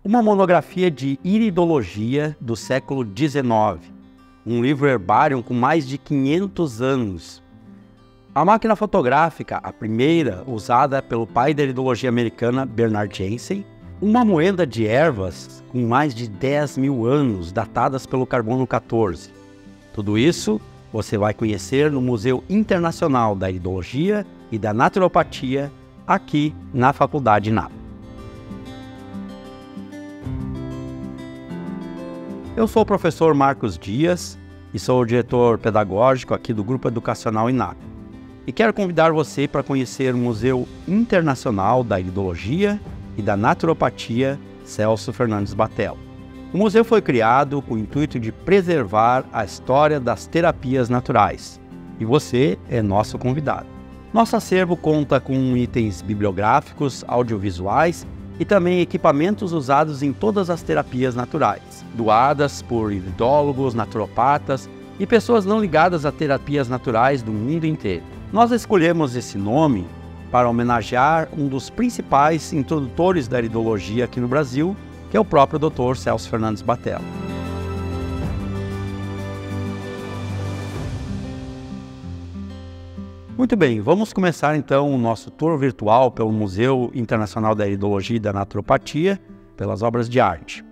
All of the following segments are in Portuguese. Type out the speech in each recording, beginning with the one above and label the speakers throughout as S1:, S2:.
S1: uma monografia de iridologia do século XIX, um livro herbário com mais de 500 anos. A máquina fotográfica, a primeira usada pelo pai da iridologia americana, Bernard Jensen, uma moeda de ervas com mais de 10 mil anos, datadas pelo carbono 14. Tudo isso você vai conhecer no Museu Internacional da Iridologia e da Naturopatia, aqui na Faculdade INAP. Eu sou o professor Marcos Dias e sou o diretor pedagógico aqui do Grupo Educacional INAP. E quero convidar você para conhecer o Museu Internacional da Iridologia e da Naturopatia Celso Fernandes Batello. O museu foi criado com o intuito de preservar a história das terapias naturais. E você é nosso convidado. Nosso acervo conta com itens bibliográficos, audiovisuais e também equipamentos usados em todas as terapias naturais, doadas por iridólogos, naturopatas e pessoas não ligadas a terapias naturais do mundo inteiro. Nós escolhemos esse nome para homenagear um dos principais introdutores da iridologia aqui no Brasil, que é o próprio Dr. Celso Fernandes Batello. Muito bem, vamos começar então o nosso tour virtual pelo Museu Internacional da Iridologia e da Naturopatia, pelas obras de arte.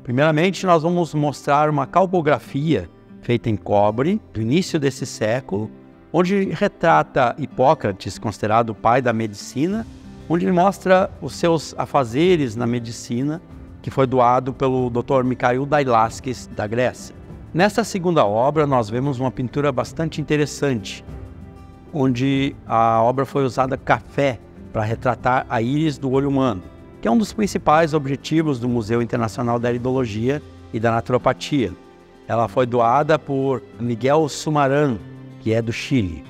S1: Primeiramente, nós vamos mostrar uma calcografia feita em cobre, do início desse século, onde retrata Hipócrates, considerado o pai da medicina, onde ele mostra os seus afazeres na medicina, que foi doado pelo Dr. Mikhail Dailaskis, da Grécia. Nessa segunda obra, nós vemos uma pintura bastante interessante, onde a obra foi usada café para retratar a íris do olho humano, que é um dos principais objetivos do Museu Internacional da Iridologia e da Naturopatia. Ela foi doada por Miguel Sumaran, que é do Chile.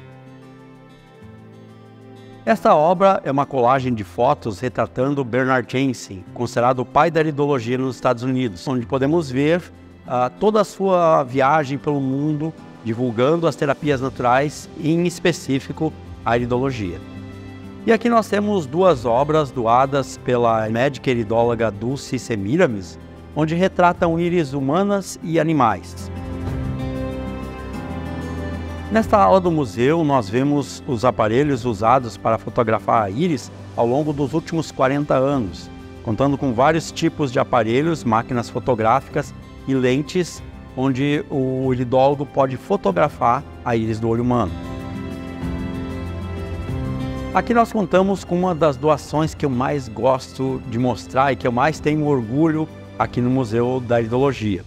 S1: Esta obra é uma colagem de fotos retratando Bernard Jensen, considerado o pai da iridologia nos Estados Unidos, onde podemos ver toda a sua viagem pelo mundo, divulgando as terapias naturais, em específico a iridologia. E aqui nós temos duas obras doadas pela médica iridóloga Dulce Semiramis, onde retratam íris humanas e animais. Nesta aula do museu, nós vemos os aparelhos usados para fotografar a íris ao longo dos últimos 40 anos, contando com vários tipos de aparelhos, máquinas fotográficas e lentes, onde o iridólogo pode fotografar a íris do olho humano. Aqui nós contamos com uma das doações que eu mais gosto de mostrar e que eu mais tenho orgulho aqui no Museu da Iridologia.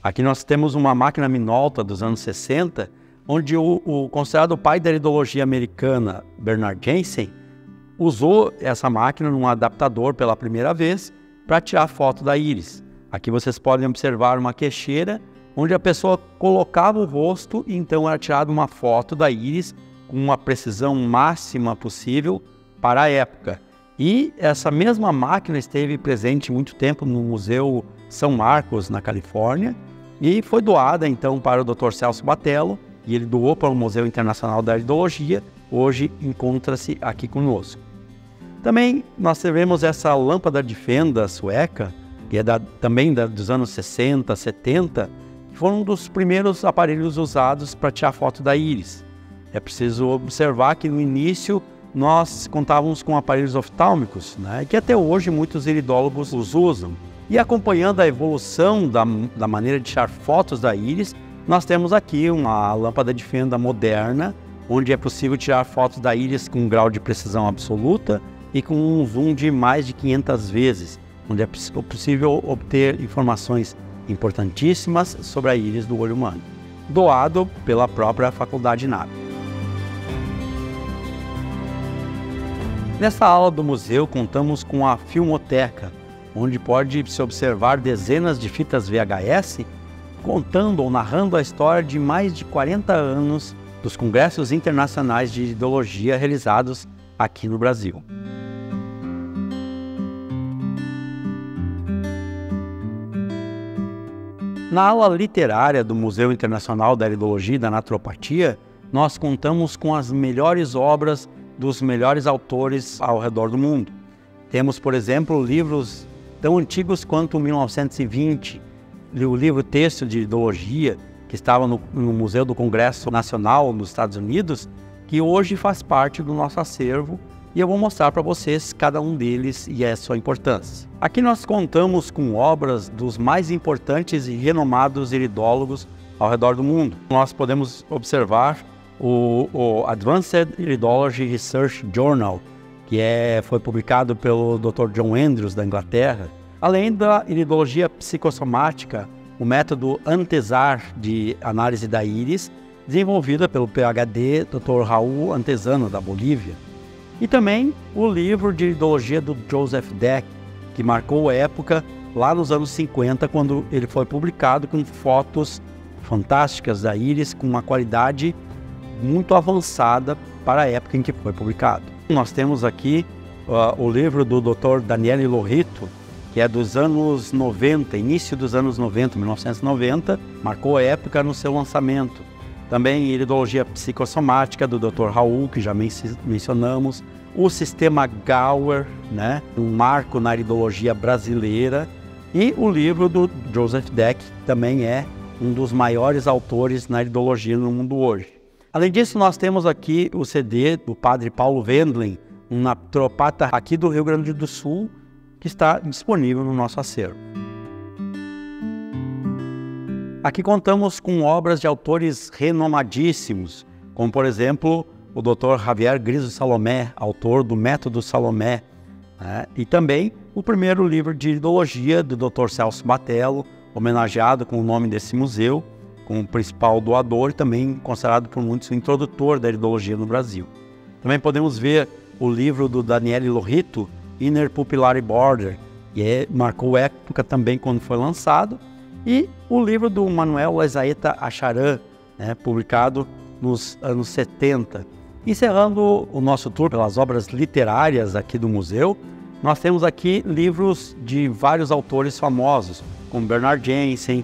S1: Aqui nós temos uma máquina Minolta dos anos 60, onde o considerado pai da iridologia americana, Bernard Jensen, usou essa máquina num adaptador pela primeira vez para tirar foto da íris. Aqui vocês podem observar uma queixeira, onde a pessoa colocava o rosto e então era tirada uma foto da íris com uma precisão máxima possível para a época. E essa mesma máquina esteve presente muito tempo no Museu São Marcos, na Califórnia, e foi doada então para o Dr. Celso Batello, e ele doou para o Museu Internacional da Iridologia, hoje encontra-se aqui conosco. Também nós tivemos essa lâmpada de fenda sueca, que é também dos anos 60, 70, que foi um dos primeiros aparelhos usados para tirar foto da íris. É preciso observar que no início nós contávamos com aparelhos oftálmicos, que até hoje muitos iridólogos os usam. E acompanhando a evolução da maneira de tirar fotos da íris, nós temos aqui uma lâmpada de fenda moderna, onde é possível tirar fotos da íris com um grau de precisão absoluta e com um zoom de mais de 500 vezes, onde é possível obter informações importantíssimas sobre a íris do olho humano, doado pela própria Faculdade INAP. Nesta aula do museu, contamos com a Filmoteca, onde pode-se observar dezenas de fitas VHS contando ou narrando a história de mais de 40 anos dos congressos internacionais de iridologia realizados aqui no Brasil. Na aula literária do Museu Internacional da Iridologia e da Naturopatia, nós contamos com as melhores obras dos melhores autores ao redor do mundo. Temos, por exemplo, livros tão antigos quanto 1920, o livro Texto de Iridologia, que estava no Museu do Congresso Nacional nos Estados Unidos, que hoje faz parte do nosso acervo, e eu vou mostrar para vocês cada um deles e a sua importância. Aqui nós contamos com obras dos mais importantes e renomados iridólogos ao redor do mundo. Nós podemos observar o Advanced Iridology Research Journal, que foi publicado pelo Dr. John Andrews, da Inglaterra. Além da iridologia psicossomática, o método Antesar de análise da íris, desenvolvida pelo PhD Dr. Raul Antesano, da Bolívia. E também o livro de iridologia do Joseph Deck, que marcou época lá nos anos 50, quando ele foi publicado com fotos fantásticas da íris, com uma qualidade muito avançada para a época em que foi publicado. Nós temos aqui o livro do Dr. Daniele Lorito, que é dos anos 90, início dos anos 90, 1990, marcou a época no seu lançamento. Também iridologia psicossomática do Dr. Raul, que já mencionamos, o sistema Gower, né, um marco na iridologia brasileira, e o livro do Joseph Deck, que também é um dos maiores autores na iridologia no mundo hoje. Além disso, nós temos aqui o CD do padre Paulo Wendling, um naturopata aqui do Rio Grande do Sul, que está disponível no nosso acervo. Aqui contamos com obras de autores renomadíssimos, como por exemplo o Dr. Javier Griso Salomé, autor do Método Salomé, né? E também o primeiro livro de iridologia do Dr. Celso Batello, homenageado com o nome desse museu, como principal doador e também considerado por muitos o introdutor da iridologia no Brasil. Também podemos ver o livro do Daniele Lorito, Inner Pupillary Border, que marcou época também quando foi lançado, e o livro do Manuel Lezaeta Acharan, né, publicado nos anos 70. Encerrando o nosso tour pelas obras literárias aqui do museu, nós temos aqui livros de vários autores famosos, como Bernard Jensen,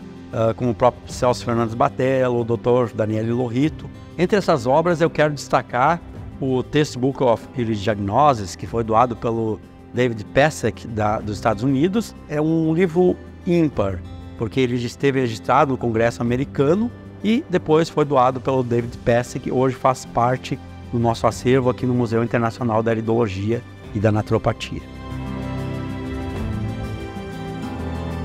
S1: como o próprio Celso Fernandes Batello, o Dr. Daniele Lorito. Entre essas obras eu quero destacar o Textbook of Iris Diagnosis, que foi doado pelo David Pesek, dos Estados Unidos. É um livro ímpar, porque ele esteve registrado no Congresso americano e depois foi doado pelo David Pesek, que hoje faz parte do nosso acervo aqui no Museu Internacional da Iridologia e da Naturopatia.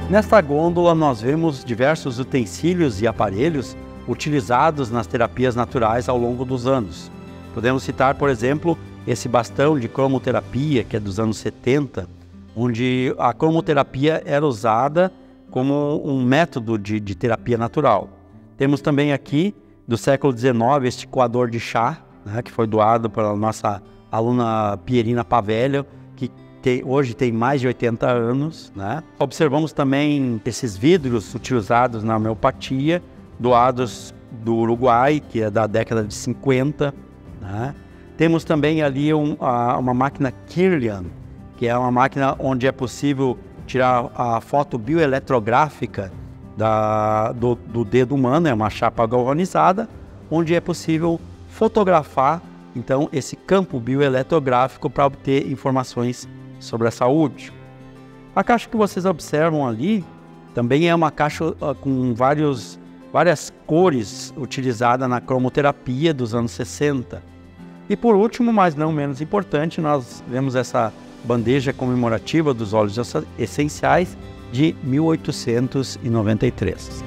S1: Nesta gôndola nós vemos diversos utensílios e aparelhos utilizados nas terapias naturais ao longo dos anos. Podemos citar, por exemplo, esse bastão de cromoterapia, que é dos anos 70, onde a cromoterapia era usada como um método de terapia natural. Temos também aqui, do século XIX, este coador de chá, né, que foi doado pela nossa aluna Pierina Pavelha, que hoje tem mais de 80 anos. Né? Observamos também esses vidros utilizados na homeopatia, doados do Uruguai, que é da década de 50. Né? Temos também ali uma máquina Kirlian, que é uma máquina onde é possível tirar a foto bioeletrográfica do dedo humano, é uma chapa galvanizada, onde é possível fotografar então esse campo bioeletrográfico para obter informações sobre a saúde. A caixa que vocês observam ali também é uma caixa com várias cores utilizada na cromoterapia dos anos 60. E por último, mas não menos importante, nós vemos essa bandeja comemorativa dos óleos essenciais de 1893.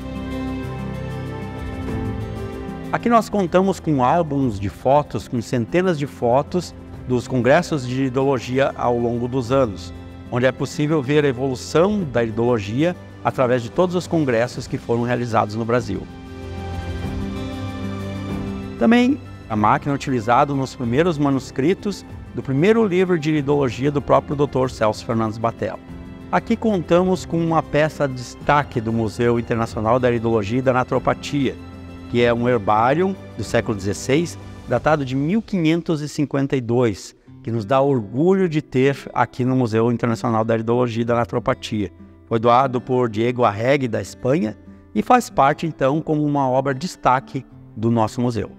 S1: Aqui nós contamos com álbuns de fotos, com centenas de fotos dos congressos de iridologia ao longo dos anos, onde é possível ver a evolução da iridologia através de todos os congressos que foram realizados no Brasil. Também a máquina utilizada nos primeiros manuscritos do primeiro livro de iridologia do próprio Dr. Celso Fernandes Batello. Aqui contamos com uma peça de destaque do Museu Internacional da Iridologia e da Naturopatia, que é um herbário do século XVI, datado de 1552, que nos dá orgulho de ter aqui no Museu Internacional da Iridologia e da Naturopatia. Foi doado por Diego Arregui, da Espanha, e faz parte, então, como uma obra de destaque do nosso museu.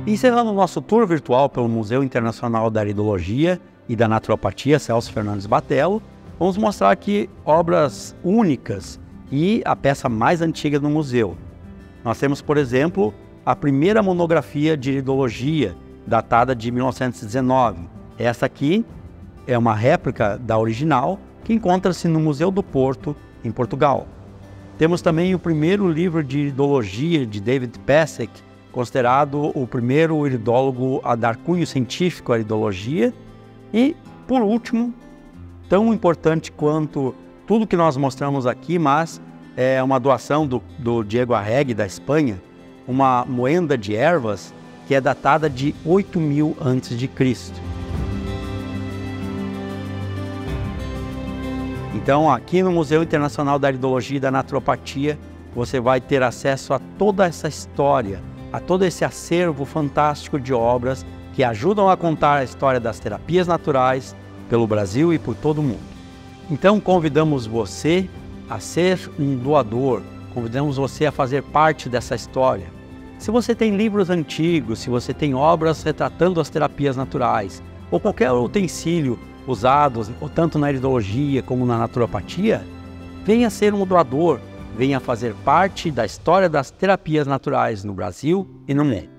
S1: Encerrando o nosso tour virtual pelo Museu Internacional da Iridologia, e da Naturopatia, Celso Fernandes Batello, vamos mostrar aqui obras únicas e a peça mais antiga do museu. Nós temos, por exemplo, a primeira monografia de iridologia, datada de 1919. Essa aqui é uma réplica da original, que encontra-se no Museu do Porto, em Portugal. Temos também o primeiro livro de iridologia de David Passek, considerado o primeiro iridólogo a dar cunho científico à iridologia. E, por último, tão importante quanto tudo que nós mostramos aqui, mas é uma doação do Diego Arregui, da Espanha, uma moenda de ervas que é datada de 8000 a.C. Então, aqui no Museu Internacional da Iridologia e da Naturopatia, você vai ter acesso a toda essa história, a todo esse acervo fantástico de obras que ajudam a contar a história das terapias naturais pelo Brasil e por todo o mundo. Então, convidamos você a ser um doador, convidamos você a fazer parte dessa história. Se você tem livros antigos, se você tem obras retratando as terapias naturais, ou qualquer utensílio usados, tanto na iridologia como na naturopatia, venha ser um doador, venha fazer parte da história das terapias naturais no Brasil e no mundo.